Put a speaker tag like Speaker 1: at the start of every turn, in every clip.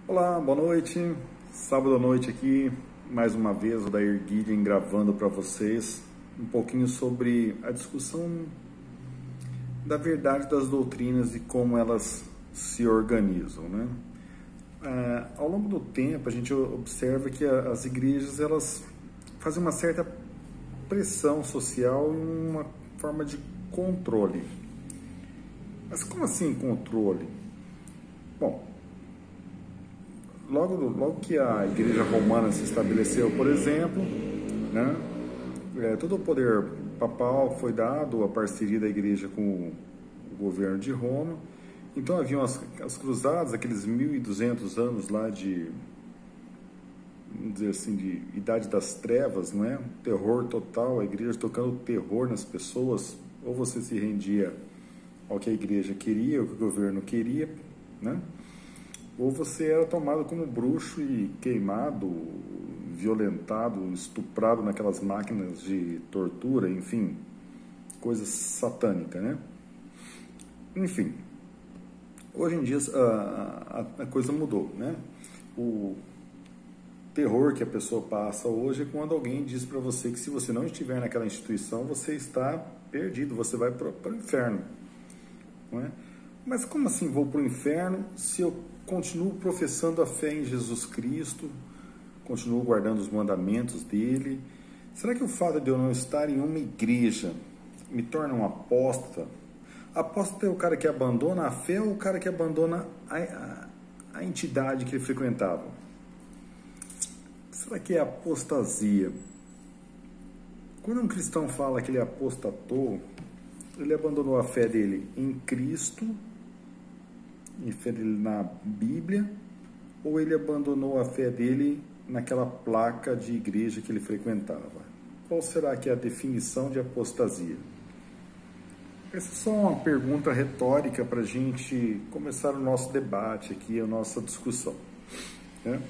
Speaker 1: Olá, boa noite. Sábado à noite aqui, mais uma vez o Dair Guilhem gravando para vocês um pouquinho sobre a discussão da verdade das doutrinas e como elas se organizam, né? Ao longo do tempo a gente observa que as igrejas elas fazem uma certa pressão social e uma forma de controle. Mas como assim controle? Bom, logo que a Igreja Romana se estabeleceu, por exemplo, né, todo o poder papal foi dado à parceria da Igreja com o governo de Roma. Então haviam as cruzadas, aqueles 1200 anos lá de, vamos dizer assim, de Idade das Trevas, não é? Terror total, a Igreja tocando terror nas pessoas. Ou você se rendia ao que a Igreja queria, ao que o governo queria, né? Ou você era tomado como bruxo e queimado, violentado, estuprado naquelas máquinas de tortura, enfim, coisa satânica, né? Enfim, hoje em dia a coisa mudou, né? O terror que a pessoa passa hoje é quando alguém diz para você que se você não estiver naquela instituição, você está perdido, você vai para o inferno, não é? Mas como assim vou para o inferno se eu continuo professando a fé em Jesus Cristo, continuo guardando os mandamentos dele? Será que o fato de eu não estar em uma igreja me torna um apóstata? Apóstata é o cara que abandona a fé ou o cara que abandona a entidade que ele frequentava? Será que é apostasia? Quando um cristão fala que ele apostatou, ele abandonou a fé dele em Cristo, a fé dele na Bíblia, ou ele abandonou a fé dele naquela placa de igreja que ele frequentava? Qual será que é a definição de apostasia? Essa é só uma pergunta retórica para a gente começar o nosso debate aqui, a nossa discussão, né?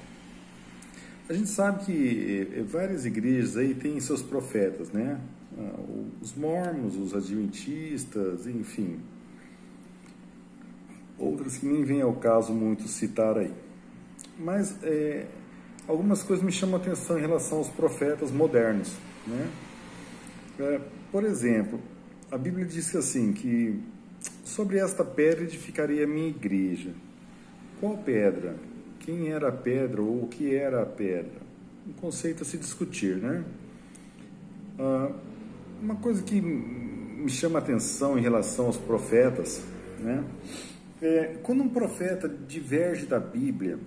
Speaker 1: A gente sabe que várias igrejas aí têm seus profetas, né? Os mormons, os adventistas, enfim, outras que nem vem ao caso muito citar aí. Mas algumas coisas me chamam a atenção em relação aos profetas modernos, né? Por exemplo, a Bíblia diz assim, que sobre esta pedra edificarei a minha igreja. Qual pedra? Quem era a pedra ou o que era a pedra? Um conceito a se discutir, né? Uma coisa que me chama a atenção em relação aos profetas, né? Quando um profeta diverge da Bíblia,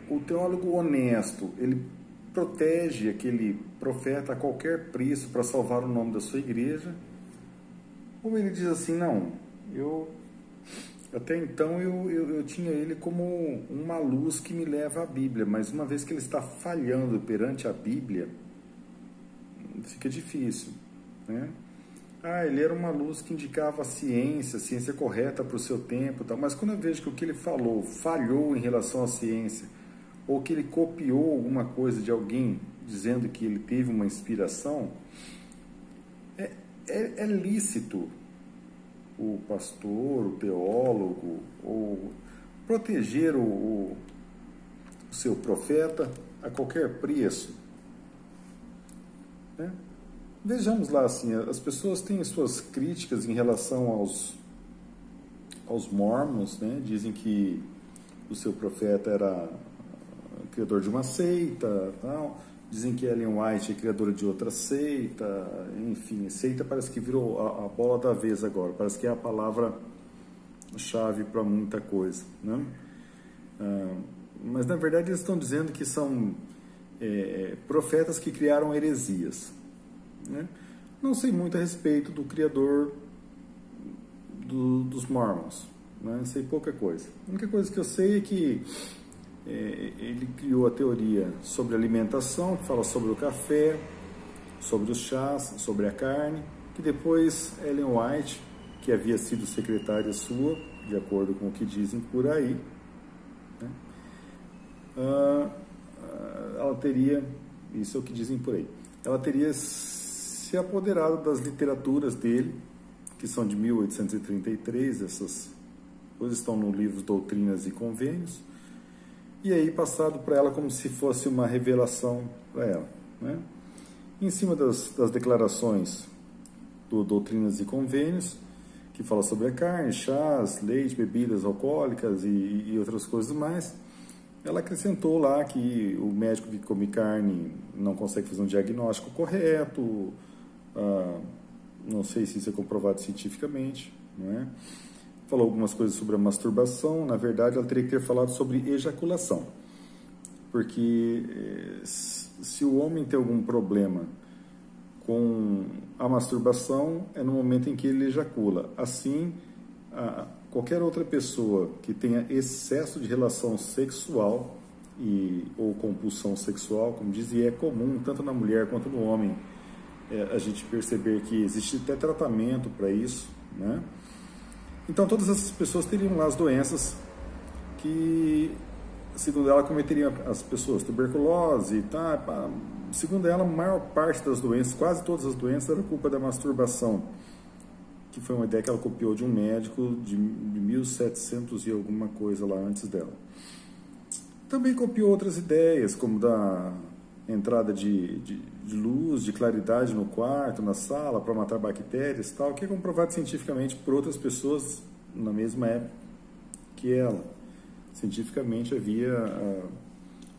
Speaker 1: o teólogo honesto, ele protege aquele profeta a qualquer preço para salvar o nome da sua igreja, ou ele diz assim, não, até então eu tinha ele como uma luz que me leva à Bíblia, mas uma vez que ele está falhando perante a Bíblia, fica difícil, né? Ele era uma luz que indicava a ciência correta para o seu tempo, tal. Mas quando eu vejo que o que ele falou falhou em relação à ciência, ou que ele copiou alguma coisa de alguém dizendo que ele teve uma inspiração, é lícito o pastor, o teólogo, ou proteger o seu profeta a qualquer preço, né? Vejamos lá, assim, as pessoas têm suas críticas em relação aos mormons, né? Dizem que o seu profeta era criador de uma seita, tal. Dizem que Ellen White é criadora de outra seita, enfim, seita parece que virou a bola da vez agora, parece que é a palavra-chave para muita coisa, né? Mas na verdade eles estão dizendo que são profetas que criaram heresias, né? Não sei muito a respeito do criador dos Mormons, né? Sei pouca coisa. A única coisa que eu sei é que ele criou a teoria sobre alimentação, que fala sobre o café, sobre os chás, sobre a carne, que depois Ellen White, que havia sido secretária sua, de acordo com o que dizem por aí, né? Ela teria, isso é o que dizem por aí, ela teria se apoderado das literaturas dele, que são de 1833, essas depois estão no livro Doutrinas e Convênios, e aí passado para ela como se fosse uma revelação para ela, né? Em cima das declarações do Doutrinas e Convênios, que fala sobre a carne, chás, leite, bebidas alcoólicas e outras coisas mais, ela acrescentou lá que o médico que come carne não consegue fazer um diagnóstico correto, não sei se isso é comprovado cientificamente, não é? Falou algumas coisas sobre a masturbação. Na verdade, ela teria que ter falado sobre ejaculação, porque se o homem tem algum problema com a masturbação, é no momento em que ele ejacula. Assim, qualquer outra pessoa que tenha excesso de relação sexual ou compulsão sexual, como dizia, é comum, tanto na mulher quanto no homem, a gente perceber que existe até tratamento para isso, né? Então, todas essas pessoas teriam lá as doenças que, segundo ela, cometeriam as pessoas, tuberculose, tá? Segundo ela, a maior parte das doenças, quase todas as doenças, era culpa da masturbação, que foi uma ideia que ela copiou de um médico de 1700 e alguma coisa lá antes dela. Também copiou outras ideias, como da entrada de luz, de claridade no quarto, na sala, para matar bactérias e tal, que é comprovado cientificamente por outras pessoas na mesma época que ela. Cientificamente havia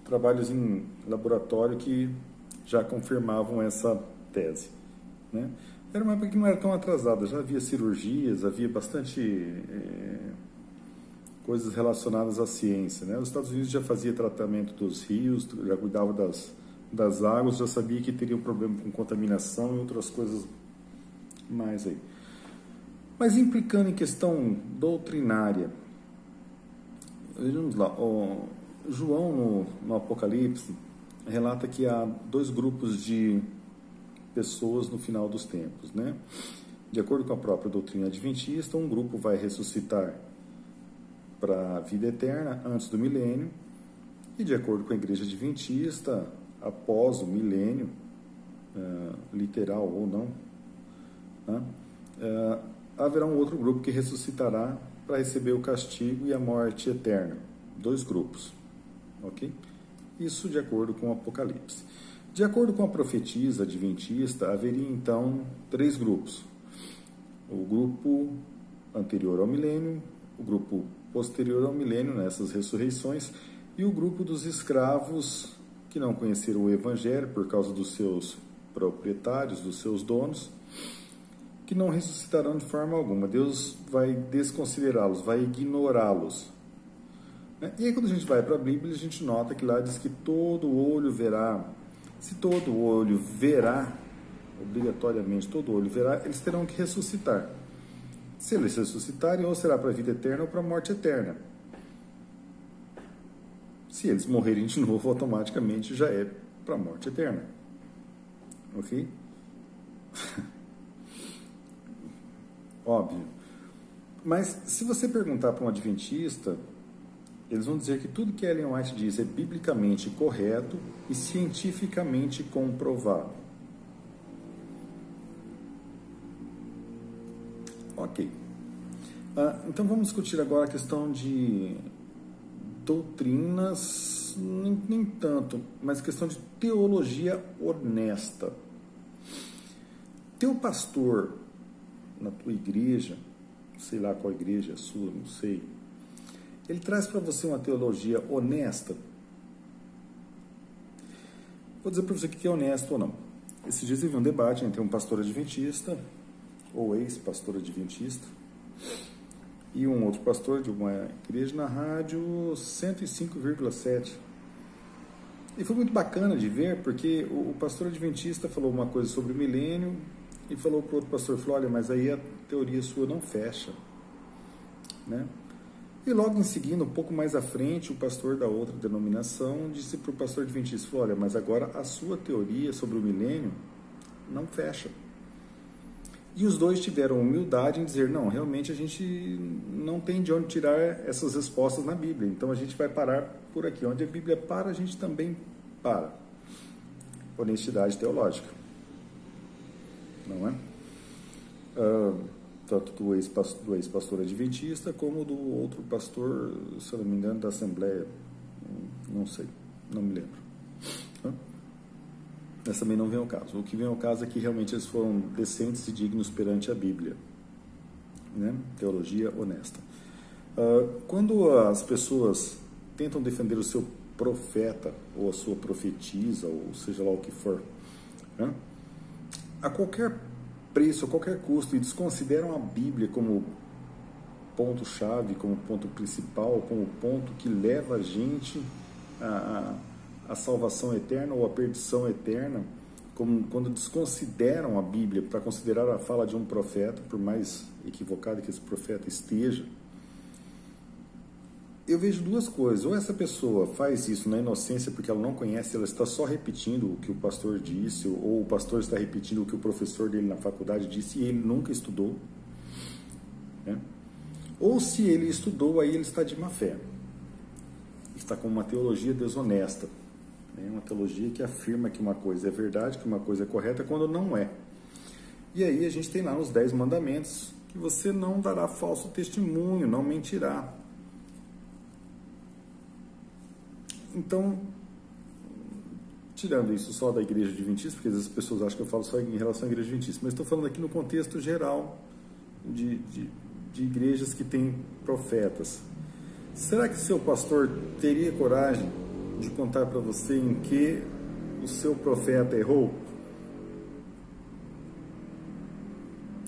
Speaker 1: trabalhos em laboratório que já confirmavam essa tese, né? Era uma época que não era tão atrasada, já havia cirurgias, havia bastante coisas relacionadas à ciência, né? Os Estados Unidos já fazia tratamento dos rios, já cuidava das águas, já sabia que teria um problema com contaminação e outras coisas mais aí. Mas implicando em questão doutrinária, vejamos lá, João no Apocalipse relata que há dois grupos de pessoas no final dos tempos, né? De acordo com a própria doutrina adventista, um grupo vai ressuscitar para a vida eterna antes do milênio, e de acordo com a igreja adventista, após o milênio, literal ou não, né? Haverá um outro grupo que ressuscitará para receber o castigo e a morte eterna. Dois grupos, ok? Isso de acordo com o Apocalipse. De acordo com a profetisa adventista, haveria então três grupos. O grupo anterior ao milênio, o grupo posterior ao milênio, nessas ressurreições, e o grupo dos escravos que não conheceram o Evangelho por causa dos seus proprietários, dos seus donos, que não ressuscitarão de forma alguma. Deus vai desconsiderá-los, vai ignorá-los. E aí, quando a gente vai para a Bíblia, a gente nota que lá diz que todo olho verá. Se todo olho verá, obrigatoriamente todo olho verá, eles terão que ressuscitar. Se eles ressuscitarem, ou será para a vida eterna ou para a morte eterna. Se eles morrerem de novo, automaticamente já é para a morte eterna. Ok? Óbvio. Mas se você perguntar para um adventista, eles vão dizer que tudo que Ellen White diz é biblicamente correto e cientificamente comprovado. Ok. Então vamos discutir agora a questão de doutrinas, nem tanto, mas questão de teologia honesta. Teu pastor na tua igreja, sei lá qual igreja é a sua, não sei, ele traz para você uma teologia honesta? Vou dizer para você o que é honesto ou não. Esses dias eu vi um debate entre um pastor adventista, ou ex-pastor adventista, e um outro pastor de uma igreja na rádio 105,7. E foi muito bacana de ver, porque o pastor adventista falou uma coisa sobre o milênio, e falou para o outro pastor, falou, olha, mas aí a teoria sua não fecha, né? E logo em seguida, um pouco mais à frente, o pastor da outra denominação disse para o pastor adventista, falou, olha, mas agora a sua teoria sobre o milênio não fecha. E os dois tiveram humildade em dizer, não, realmente a gente não tem de onde tirar essas respostas na Bíblia, então a gente vai parar por aqui. Onde a Bíblia para, a gente também para. Honestidade teológica. Não é? tanto do ex-pastor adventista como do outro pastor, se eu não me engano, da Assembleia, não sei, não me lembro. Mas também não vem ao caso. O que vem ao caso é que realmente eles foram decentes e dignos perante a Bíblia, né? Teologia honesta. Quando as pessoas tentam defender o seu profeta ou a sua profetisa, ou seja lá o que for, né? A qualquer preço, a qualquer custo, e desconsideram a Bíblia como ponto-chave, como ponto principal, como ponto que leva a gente a salvação eterna ou a perdição eterna, quando desconsideram a Bíblia para considerar a fala de um profeta, por mais equivocado que esse profeta esteja, eu vejo duas coisas. Ou essa pessoa faz isso na inocência porque ela não conhece, ela está só repetindo o que o pastor disse, ou o pastor está repetindo o que o professor dele na faculdade disse e ele nunca estudou, né? Ou se ele estudou, aí ele está de má fé, está com uma teologia desonesta, né? Uma teologia que afirma que uma coisa é verdade, que uma coisa é correta, quando não é. E aí a gente tem lá nos 10 mandamentos que você não dará falso testemunho, não mentirá. Então, tirando isso só da igreja adventista, porque às vezes as pessoas acham que eu falo só em relação à igreja adventista, mas estou falando aqui no contexto geral de igrejas que têm profetas. Será que seu pastor teria coragem de contar para você em que o seu profeta errou?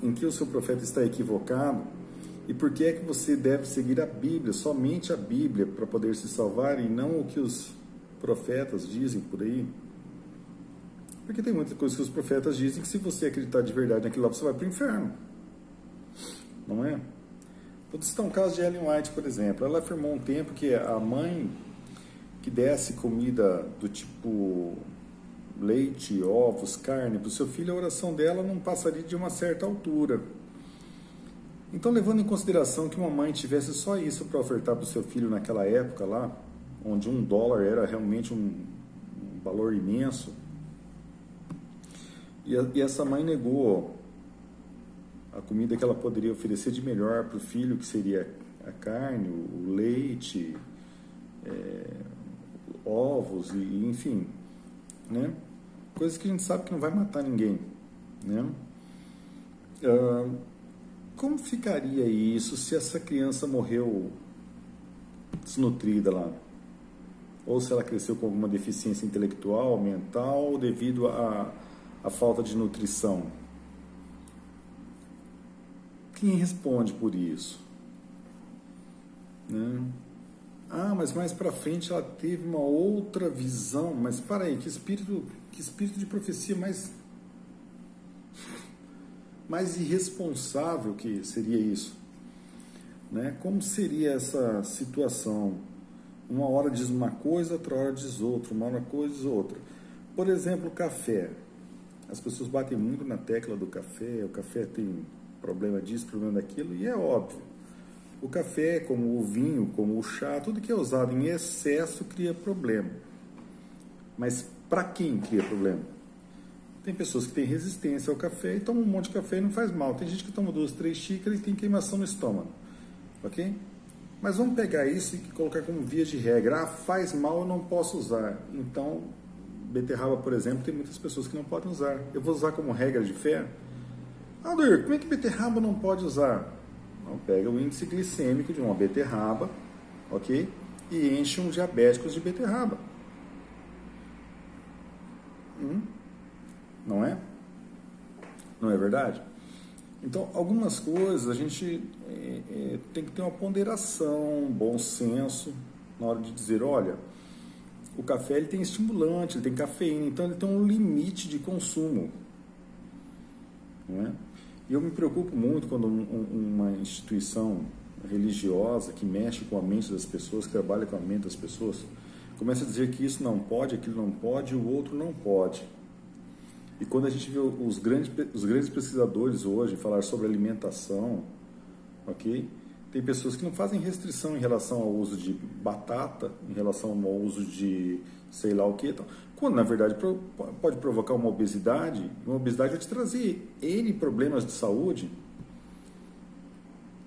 Speaker 1: Em que o seu profeta está equivocado? E por que é que você deve seguir a Bíblia, somente a Bíblia, para poder se salvar e não o que os profetas dizem por aí? Porque tem muitas coisas que os profetas dizem que se você acreditar de verdade naquilo lá, você vai para o inferno. Não é? Vou citar um caso de Ellen White, por exemplo. Ela afirmou um tempo que a mãe que desse comida do tipo leite, ovos, carne para o seu filho, a oração dela não passaria de uma certa altura. Então, levando em consideração que uma mãe tivesse só isso para ofertar para o seu filho naquela época lá, onde $1 era realmente um valor imenso, e essa mãe negou a comida que ela poderia oferecer de melhor para o filho, que seria a carne, o leite, ovos, e enfim, né? Coisas que a gente sabe que não vai matar ninguém, né? Como ficaria isso se essa criança morreu desnutrida lá? Ou se ela cresceu com alguma deficiência intelectual, mental, devido à falta de nutrição? Quem responde por isso? Né? Ah, mas mais para frente ela teve uma outra visão. Mas para aí, que espírito de profecia mais irresponsável que seria isso, né? Como seria essa situação? Uma hora diz uma coisa, outra hora diz outra, uma hora coisa diz outra. Por exemplo, café. As pessoas batem muito na tecla do café, o café tem problema disso, problema daquilo, e é óbvio. O café, como o vinho, como o chá, tudo que é usado em excesso cria problema. Mas para quem cria problema? Tem pessoas que têm resistência ao café e tomam um monte de café e não faz mal. Tem gente que toma 2, 3 xícaras e tem queimação no estômago. Ok? Mas vamos pegar isso e colocar como via de regra. Ah, faz mal, eu não posso usar. Então, beterraba, por exemplo, tem muitas pessoas que não podem usar. Eu vou usar como regra de fé? Alder, como é que beterraba não pode usar? Então, pega o índice glicêmico de uma beterraba, ok? E enche um diabéticos de beterraba. Não é? Não é verdade? Então, algumas coisas a gente tem que ter uma ponderação, bom senso, na hora de dizer, olha, o café ele tem estimulante, ele tem cafeína, então ele tem um limite de consumo. Não é? E eu me preocupo muito quando uma instituição religiosa que mexe com a mente das pessoas, que trabalha com a mente das pessoas, começa a dizer que isso não pode, aquilo não pode, e o outro não pode. E quando a gente vê os grandes pesquisadores hoje falar sobre alimentação, ok? Tem pessoas que não fazem restrição em relação ao uso de batata, em relação ao uso de sei lá o que, quando na verdade pode provocar uma obesidade vai te trazer N problemas de saúde,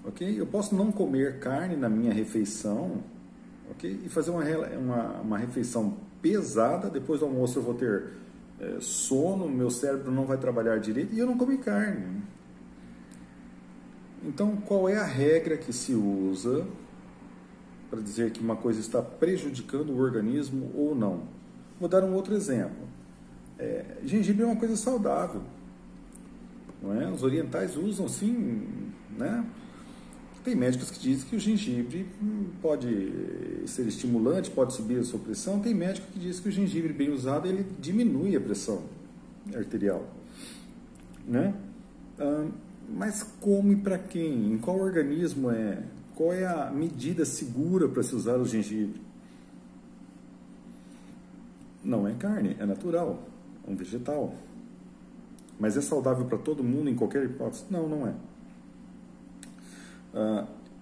Speaker 1: ok? Eu posso não comer carne na minha refeição, ok? E fazer uma refeição pesada, depois do almoço eu vou ter sono, meu cérebro não vai trabalhar direito e eu não comi carne. Então, qual é a regra que se usa para dizer que uma coisa está prejudicando o organismo ou não? Vou dar um outro exemplo. Gengibre é uma coisa saudável, não é? Os orientais usam sim, né? Tem médicos que dizem que o gengibre pode ser estimulante, pode subir a sua pressão. Tem médico que diz que o gengibre bem usado ele diminui a pressão arterial, né? Mas como e para quem? Em qual organismo é? Qual é a medida segura para se usar o gengibre? Não é carne, é natural, é um vegetal. Mas é saudável para todo mundo em qualquer hipótese? Não, não é.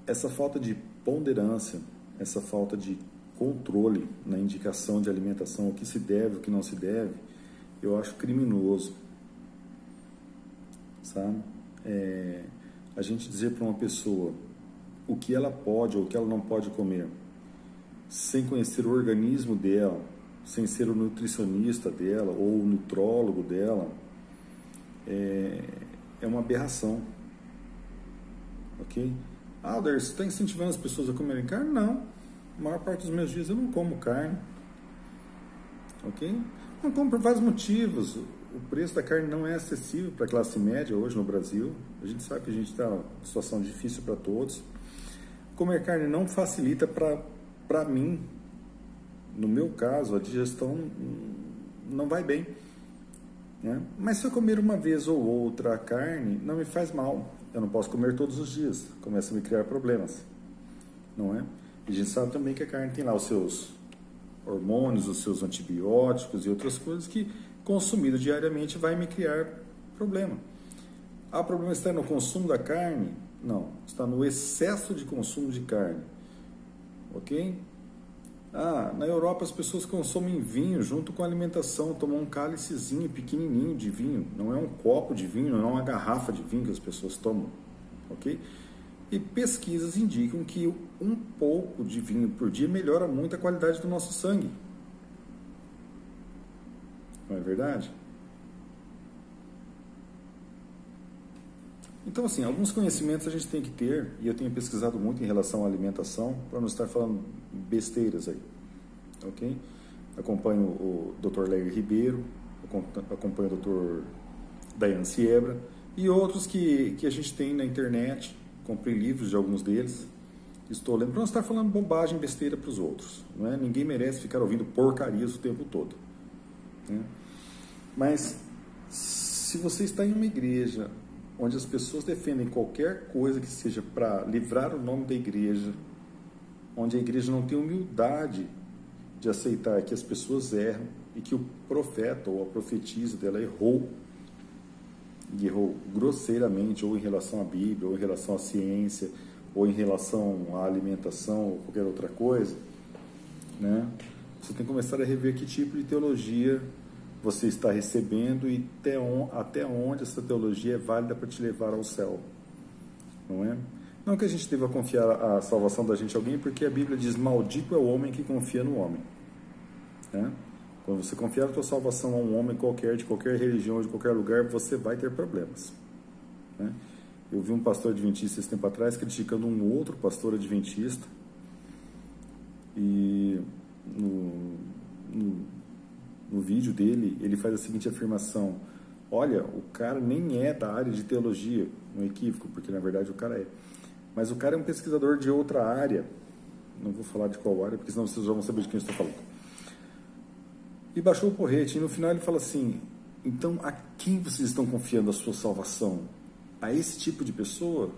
Speaker 1: Essa falta de ponderância, essa falta de controle na indicação de alimentação, o que se deve, o que não se deve, eu acho criminoso, sabe? A gente dizer para uma pessoa o que ela pode ou o que ela não pode comer, sem conhecer o organismo dela, sem ser o nutricionista dela ou o nutrólogo dela, é uma aberração. Ok? Alder, você está incentivando as pessoas a comerem carne? Não. A maior parte dos meus dias eu não como carne. Ok? Não como por vários motivos. O preço da carne não é acessível para a classe média hoje no Brasil. A gente sabe que a gente está numa situação difícil para todos. Comer carne não facilita para mim. No meu caso, a digestão não vai bem. Né? Mas se eu comer uma vez ou outra a carne, não me faz mal. Eu não posso comer todos os dias. Começa a me criar problemas. Não é? E a gente sabe também que a carne tem lá os seus hormônios, os seus antibióticos e outras coisas que, consumido diariamente, vai me criar problema. O problema está no consumo da carne? Não. Está no excesso de consumo de carne. Ok? Na Europa as pessoas consomem vinho junto com a alimentação, tomam um cálicezinho pequenininho de vinho, não é um copo de vinho, não é uma garrafa de vinho que as pessoas tomam, ok? E pesquisas indicam que um pouco de vinho por dia melhora muito a qualidade do nosso sangue. Não é verdade? Então, assim, alguns conhecimentos a gente tem que ter, e eu tenho pesquisado muito em relação à alimentação, para não estar falando besteiras aí, ok? Acompanho o Dr. Leger Ribeiro, acompanho o Dr. Dayan Siebra, e outros que a gente tem na internet, comprei livros de alguns deles, estou lendo, para não estar falando bobagem, besteira para os outros, não é? Ninguém merece ficar ouvindo porcarias o tempo todo, né? Mas, se você está em uma igreja onde as pessoas defendem qualquer coisa que seja para livrar o nome da igreja, onde a igreja não tem humildade de aceitar que as pessoas erram e que o profeta ou a profetisa dela errou grosseiramente, ou em relação à Bíblia, ou em relação à ciência, ou em relação à alimentação, ou qualquer outra coisa, né? Você tem que começar a rever que tipo de teologia você está recebendo e até onde essa teologia é válida para te levar ao céu, não é? Não que a gente deva confiar a salvação da gente a alguém, porque a Bíblia diz, maldito é o homem que confia no homem, né? Quando você confiar a tua salvação a um homem qualquer, de qualquer religião, de qualquer lugar, você vai ter problemas, né? Eu vi um pastor adventista esse tempo atrás criticando um outro pastor adventista, e no vídeo dele, ele faz a seguinte afirmação: olha, o cara nem é da área de teologia, um equívoco, porque na verdade o cara é, mas o cara é um pesquisador de outra área, não vou falar de qual área, porque senão vocês já vão saber de quem eu estou falando, e baixou o porrete, e no final ele fala assim, então a quem vocês estão confiando a sua salvação? A esse tipo de pessoa,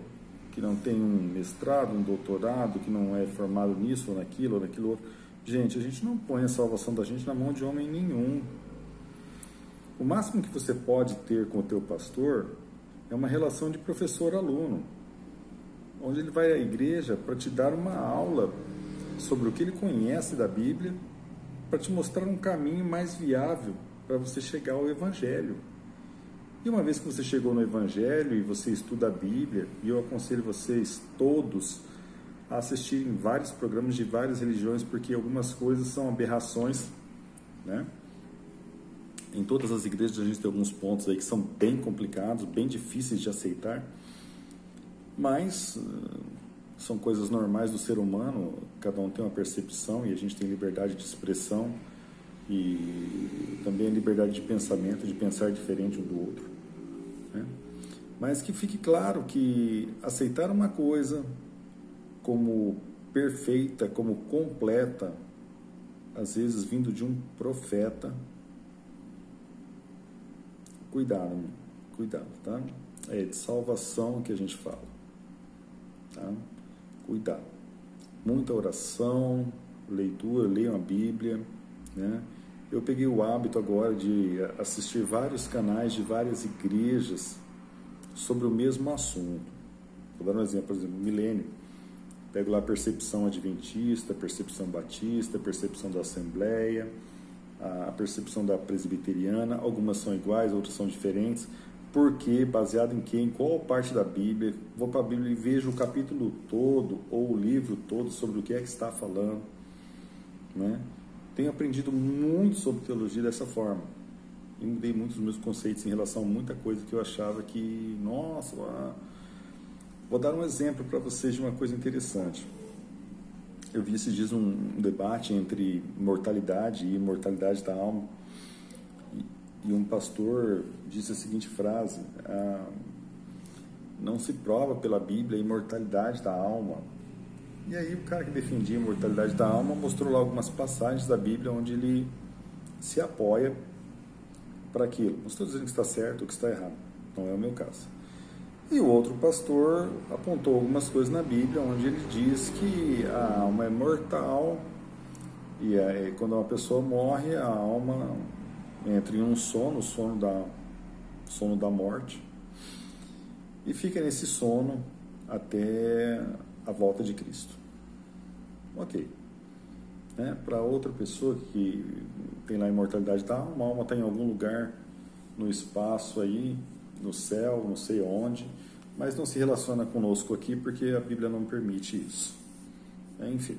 Speaker 1: que não tem um mestrado, um doutorado, que não é formado nisso ou naquilo outro? Gente, a gente não põe a salvação da gente na mão de homem nenhum. O máximo que você pode ter com o teu pastor é uma relação de professor-aluno, onde ele vai à igreja para te dar uma aula sobre o que ele conhece da Bíblia, para te mostrar um caminho mais viável para você chegar ao Evangelho. E uma vez que você chegou no Evangelho e você estuda a Bíblia, e eu aconselho vocês todos a assistirem vários programas de várias religiões, porque algumas coisas são aberrações, né? Em todas as igrejas a gente tem alguns pontos aí que são bem complicados, bem difíceis de aceitar, mas são coisas normais do ser humano, cada um tem uma percepção e a gente tem liberdade de expressão e também a liberdade de pensamento, de pensar diferente um do outro, né? Mas que fique claro que aceitar uma coisa como perfeita, como completa, às vezes vindo de um profeta, cuidado, tá? É de salvação que a gente fala, tá? Cuidado. Muita oração, leitura, leiam a Bíblia, né? Eu peguei o hábito agora de assistir vários canais de várias igrejas sobre o mesmo assunto. Vou dar um exemplo, por exemplo, Milênio. Pego lá a percepção adventista, percepção batista, percepção da Assembleia, a percepção da presbiteriana. Algumas são iguais, outras são diferentes. Por quê? Baseado em quê? Em qual parte da Bíblia? Vou para a Bíblia e vejo o capítulo todo ou o livro todo sobre o que é que está falando, né? Tenho aprendido muito sobre teologia dessa forma. E mudei muitos dos meus conceitos em relação a muita coisa que eu achava que, nossa, vou dar um exemplo para vocês de uma coisa interessante. Eu vi esses dias um debate entre mortalidade e imortalidade da alma. E um pastor disse a seguinte frase: não se prova pela Bíblia a imortalidade da alma. E aí o cara que defendia a imortalidade da alma mostrou lá algumas passagens da Bíblia onde ele se apoia para aquilo. Não estou dizendo que está certo ou que está errado, não é o meu caso. E o outro pastor apontou algumas coisas na Bíblia onde ele diz que a alma é mortal e aí, quando uma pessoa morre, a alma entra em um sono, o sono da morte, e fica nesse sono até a volta de Cristo. Ok. Né? Para outra pessoa que tem lá a imortalidade da alma, a alma está em algum lugar no espaço aí, no céu, não sei onde, mas não se relaciona conosco aqui porque a Bíblia não permite isso. Enfim.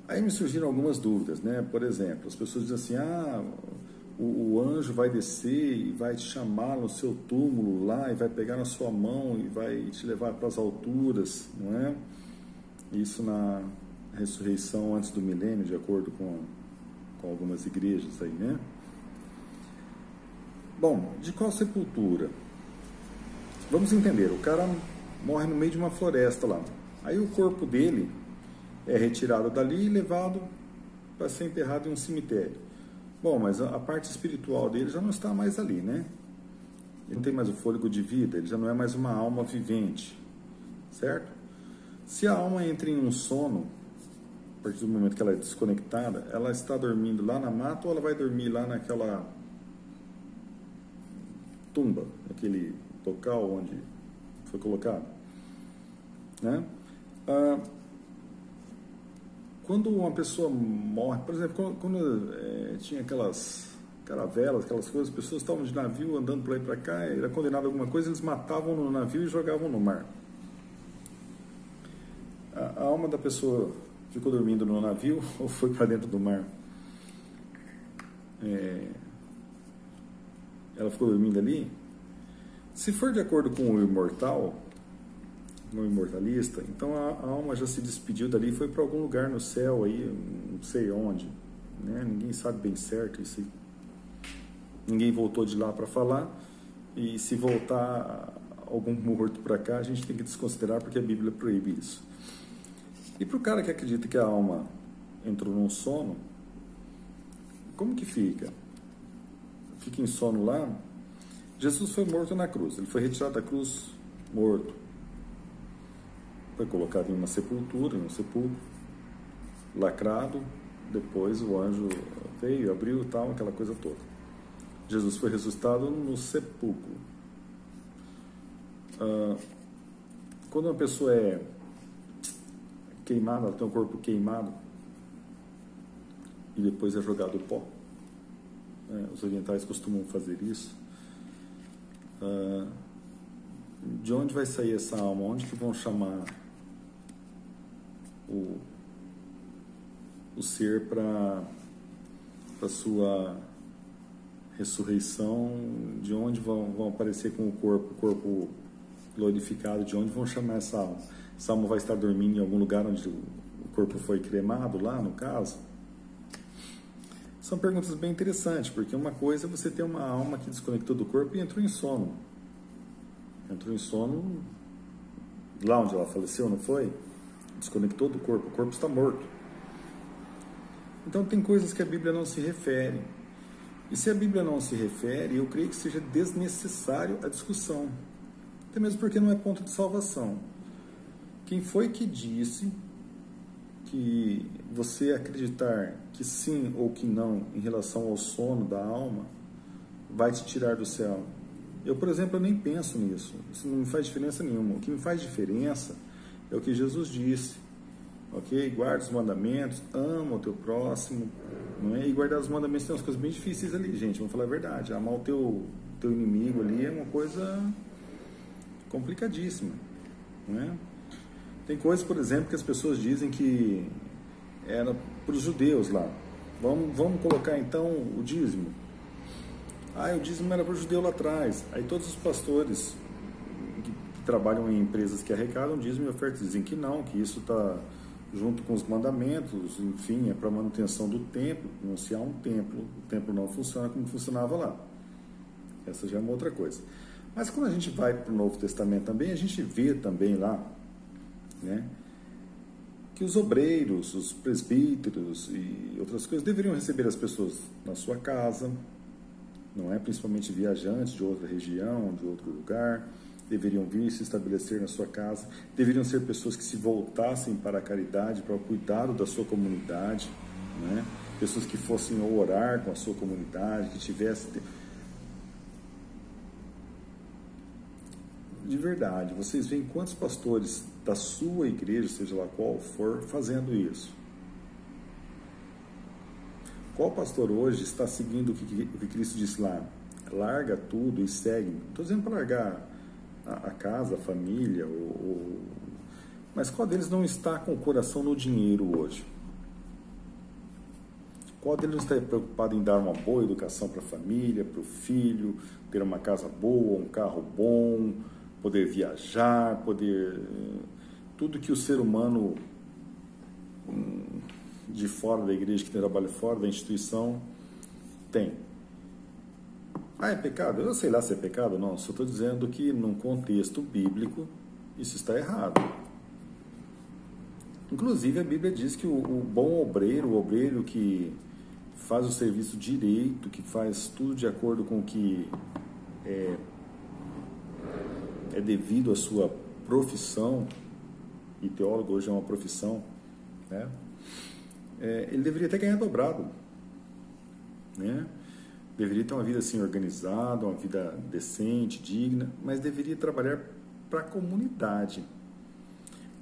Speaker 1: Aí me surgiram algumas dúvidas, né? Por exemplo, as pessoas dizem assim: o anjo vai descer e vai te chamar no seu túmulo lá e vai pegar na sua mão e vai te levar para as alturas, não é? Isso na ressurreição antes do milênio, de acordo com algumas igrejas aí, né? Bom, de qual sepultura? Vamos entender, o cara morre no meio de uma floresta lá. Aí o corpo dele é retirado dali e levado para ser enterrado em um cemitério. Bom, mas a parte espiritual dele já não está mais ali, né? Ele não tem mais o fôlego de vida, ele já não é mais uma alma vivente, certo? Se a alma entra em um sono, a partir do momento que ela é desconectada, ela está dormindo lá na mata ou ela vai dormir lá naquela tumba, naquele local onde foi colocado, né? Quando uma pessoa morre, por exemplo, quando tinha aquelas caravelas, aquelas coisas, as pessoas estavam de navio andando por aí para cá, era condenado a alguma coisa, eles matavam no navio e jogavam no mar. A alma da pessoa ficou dormindo no navio ou foi para dentro do mar? Ela ficou dormindo ali? Se for de acordo com o imortal, no imortalista, então a alma já se despediu dali e foi para algum lugar no céu aí, não sei onde, né? Ninguém sabe bem certo isso aí. Ninguém voltou de lá para falar, e se voltar algum morto para cá, a gente tem que desconsiderar porque a Bíblia proíbe isso. E para o cara que acredita que a alma entrou num sono, como que fica? Fica em sono lá? Jesus foi morto na cruz, ele foi retirado da cruz morto. Foi colocado em uma sepultura, em um sepulcro, lacrado. Depois o anjo veio, abriu, tal, aquela coisa toda. Jesus foi ressuscitado no sepulcro. Quando uma pessoa é queimada, ela tem o corpo queimado e depois é jogado o pó. Os orientais costumam fazer isso. De onde vai sair essa alma? Onde que vão chamar o ser para a sua ressurreição? De onde vão aparecer com o corpo glorificado? De onde vão chamar essa alma? Essa alma vai estar dormindo em algum lugar onde o corpo foi cremado, lá no caso? São perguntas bem interessantes, porque uma coisa é você ter uma alma que desconectou do corpo e entrou em sono. Entrou em sono lá onde ela faleceu, não foi? Desconectou do corpo, o corpo está morto. Então tem coisas que a Bíblia não se refere. E se a Bíblia não se refere, eu creio que seja desnecessário a discussão. Até mesmo porque não é ponto de salvação. Quem foi que disse que você acreditar que sim ou que não em relação ao sono da alma vai te tirar do céu? Eu, por exemplo, eu nem penso nisso. Isso não me faz diferença nenhuma. O que me faz diferença é o que Jesus disse. Ok? Guarda os mandamentos, ama o teu próximo. Não é? E guardar os mandamentos tem umas coisas bem difíceis ali, gente. Vamos falar a verdade. Amar o teu inimigo ali é uma coisa complicadíssima. Não é? Tem coisas, por exemplo, que as pessoas dizem que era para os judeus lá. Vamos colocar então o dízimo. O dízimo era para o judeu lá atrás. Aí todos os pastores que trabalham em empresas que arrecadam dízimo e oferta dizem que não, que isso está junto com os mandamentos, enfim, é para manutenção do templo. Não se há um templo, o templo não funciona como funcionava lá. Essa já é uma outra coisa. Mas quando a gente vai para o Novo Testamento também, a gente vê também lá, né, que os obreiros, os presbíteros e outras coisas deveriam receber as pessoas na sua casa, não é? Principalmente viajantes de outra região, de outro lugar, deveriam vir se estabelecer na sua casa, deveriam ser pessoas que se voltassem para a caridade, para o cuidado da sua comunidade, né? Pessoas que fossem orar com a sua comunidade, que tivessem... De verdade, vocês veem quantos pastores da sua igreja, seja lá qual for, fazendo isso? Qual pastor hoje está seguindo o que Cristo disse lá? Larga tudo e segue. Não estou dizendo para largar a casa, a família, mas qual deles não está com o coração no dinheiro hoje? Qual deles não está preocupado em dar uma boa educação para a família, para o filho, ter uma casa boa, um carro bom, poder viajar, tudo que o ser humano de fora da igreja, que trabalha fora da instituição, tem. É pecado? Eu sei lá se é pecado ou não, só estou dizendo que num contexto bíblico isso está errado. Inclusive a Bíblia diz que o bom obreiro, o obreiro que faz o serviço direito, que faz tudo de acordo com o que é devido à sua profissão, e teólogo hoje é uma profissão, né? Ele deveria ter ganhado dobrado, né? Deveria ter uma vida assim organizada, uma vida decente, digna, mas deveria trabalhar para a comunidade.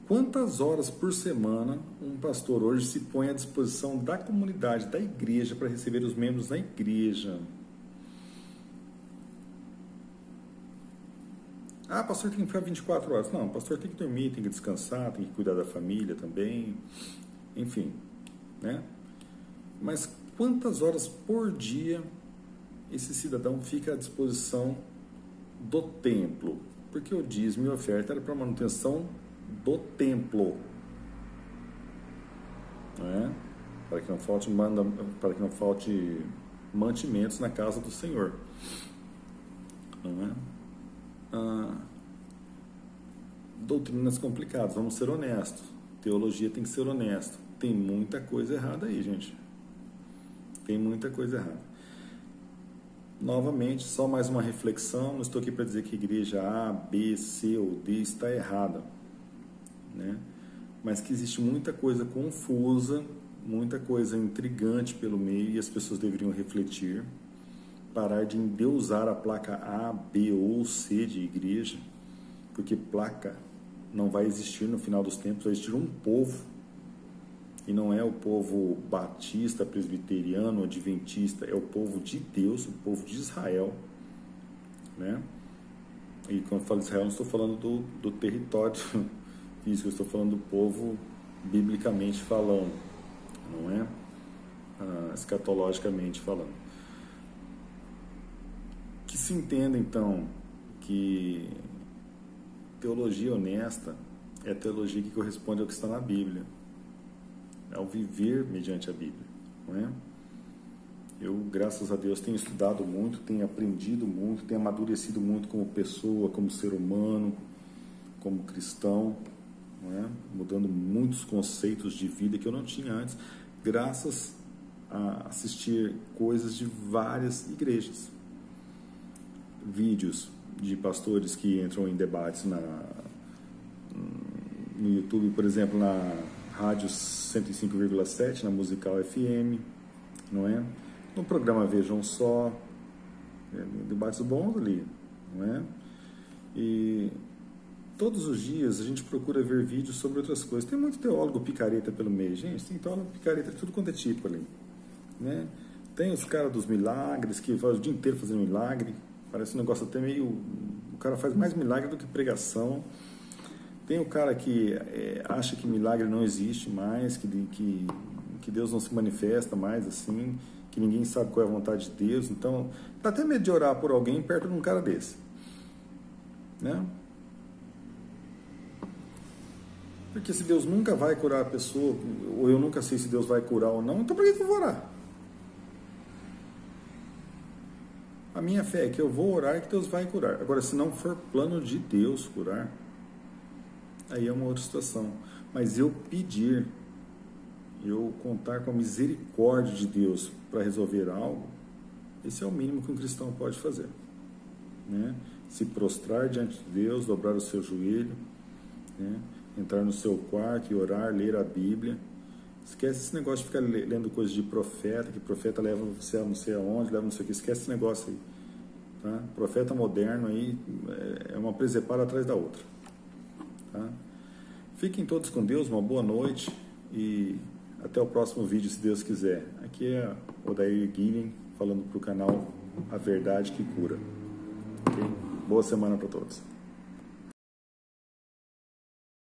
Speaker 1: Quantas horas por semana um pastor hoje se põe à disposição da comunidade, da igreja, para receber os membros da igreja? Pastor tem que ficar 24 horas. Não, pastor tem que dormir, tem que descansar, tem que cuidar da família também, enfim, né? Mas quantas horas por dia esse cidadão fica à disposição do templo? Porque o dízimo e a oferta era para manutenção do templo, né? Para que não falte mantimentos na casa do Senhor, não é? Doutrinas complicadas, vamos ser honestos. Teologia tem que ser honesto. Tem muita coisa errada aí, gente. Tem muita coisa errada. Novamente, só mais uma reflexão. Não estou aqui para dizer que a igreja A, B, C ou D está errada, né? Mas que existe muita coisa confusa, muita coisa intrigante pelo meio, e as pessoas deveriam refletir, parar de endeusar a placa A, B ou C de igreja, porque placa não vai existir no final dos tempos. Vai existir um povo, e não é o povo batista, presbiteriano, adventista, é o povo de Deus, o povo de Israel, né? E quando eu falo Israel, não estou falando do território físico, eu estou falando do povo biblicamente falando, não é? Escatologicamente falando. Que se entenda, então, que teologia honesta é a teologia que corresponde ao que está na Bíblia, ao viver mediante a Bíblia, não é? Eu, graças a Deus, tenho estudado muito, tenho aprendido muito, tenho amadurecido muito como pessoa, como ser humano, como cristão, não é? Mudando muitos conceitos de vida que eu não tinha antes, graças a assistir coisas de várias igrejas. Vídeos de pastores que entram em debates no YouTube, por exemplo, na Rádio 105,7, na Musical FM, não é? No programa Vejam Só, debates bons ali, não é? E todos os dias a gente procura ver vídeos sobre outras coisas. Tem muito teólogo picareta pelo meio, gente, tem teólogo picareta, tudo quanto é tipo ali, né? Tem os caras dos milagres, que fazem o dia inteiro fazendo milagre, parece um negócio até meio... O cara faz mais milagre do que pregação. Tem o cara que acha que milagre não existe mais, que Deus não se manifesta mais assim, que ninguém sabe qual é a vontade de Deus. Então, dá até medo de orar por alguém perto de um cara desse, né? Porque se Deus nunca vai curar a pessoa, ou eu nunca sei se Deus vai curar ou não, então por que eu vou orar? A minha fé é que eu vou orar e que Deus vai curar. Agora, se não for plano de Deus curar, aí é uma outra situação. Mas eu pedir, eu contar com a misericórdia de Deus para resolver algo, esse é o mínimo que um cristão pode fazer, né? Se prostrar diante de Deus, dobrar o seu joelho, né? Entrar no seu quarto e orar, ler a Bíblia. Esquece esse negócio de ficar lendo coisas de profeta, que profeta leva você a não sei aonde, leva não sei o que. Esquece esse negócio aí, tá? Profeta moderno aí é uma presepada atrás da outra, tá? Fiquem todos com Deus, uma boa noite e até o próximo vídeo, se Deus quiser. Aqui é Odair Guilhem falando para o canal A Verdade que Cura. Okay? Boa semana para todos.